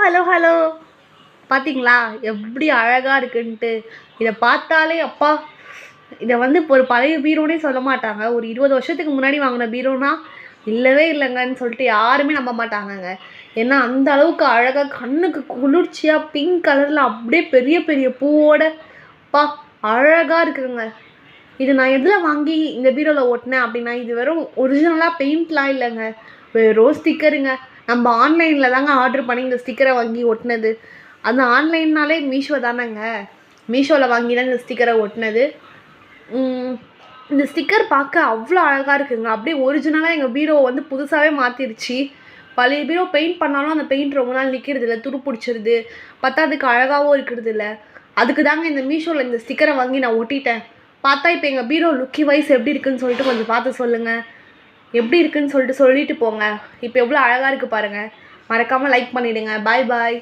Hello hello பார்த்தீங்களா எப்படி அழகாக இருக்குன்ட்டு. இதை பார்த்தாலே அப்பா, இதை வந்து இப்போ ஒரு பழைய பீரோனே சொல்ல மாட்டாங்க. ஒரு 20 வருஷத்துக்கு முன்னாடி வாங்கின பீரோனா இல்லவே இல்லைங்கன்னு சொல்லிட்டு யாருமே நம்ப மாட்டாங்கங்க. ஏன்னா அந்த அளவுக்கு அழகாக கண்ணுக்கு குளிர்ச்சியாக பிங்க் கலரில் அப்படியே பெரிய பெரிய பூவோட பா அழகாக இருக்குங்க. இது நான் எதில் வாங்கி இந்த பீரோவில் ஓட்டினேன் அப்படின்னா, இது வெறும் ஒரிஜினலாக பெயிண்ட்லாம் இல்லைங்க, வெறும் ஸ்டிக்கருங்க. நம்ம ஆன்லைனில் தாங்க ஆர்டர் பண்ணி இந்த ஸ்டிக்கரை வாங்கி ஒட்டினது. அந்த ஆன்லைன்னாலே மீஷோ தானேங்க. மீஷோவில் வாங்கி தான் இந்த ஸ்டிக்கரை ஒட்டினது. இந்த ஸ்டிக்கர் பார்க்க அவ்வளோ அழகாக இருக்குங்க. அப்படியே ஒரிஜினலாக எங்கள் பீரோவை வந்து புதுசாகவே மாற்றிருச்சு. பழைய பீரோ பெயிண்ட் பண்ணாலும் அந்த பெயிண்ட் ரொம்ப நாள் நிற்கிறது இல்லை, துரு பிடிச்சிருது. பத்தாதுக்கு அழகாகவும் இருக்கிறது இல்லை. அதுக்கு தாங்க இந்த மீஷோவில் இந்த ஸ்டிக்கரை வாங்கி நான் ஒட்டிட்டேன். பார்த்தா இப்போ எங்கள் பீரோ லுக்கி வைஸ் எப்படி இருக்குதுன்னு சொல்லிட்டு கொஞ்சம் பார்த்து சொல்லுங்கள். எப்படி இருக்குதுன்னு சொல்லிட்டு போங்க. இப்போ எவ்வளோ அழகாக இருக்குது பாருங்கள். மறக்காமல் லைக் பண்ணிவிடுங்க. பாய் பாய்.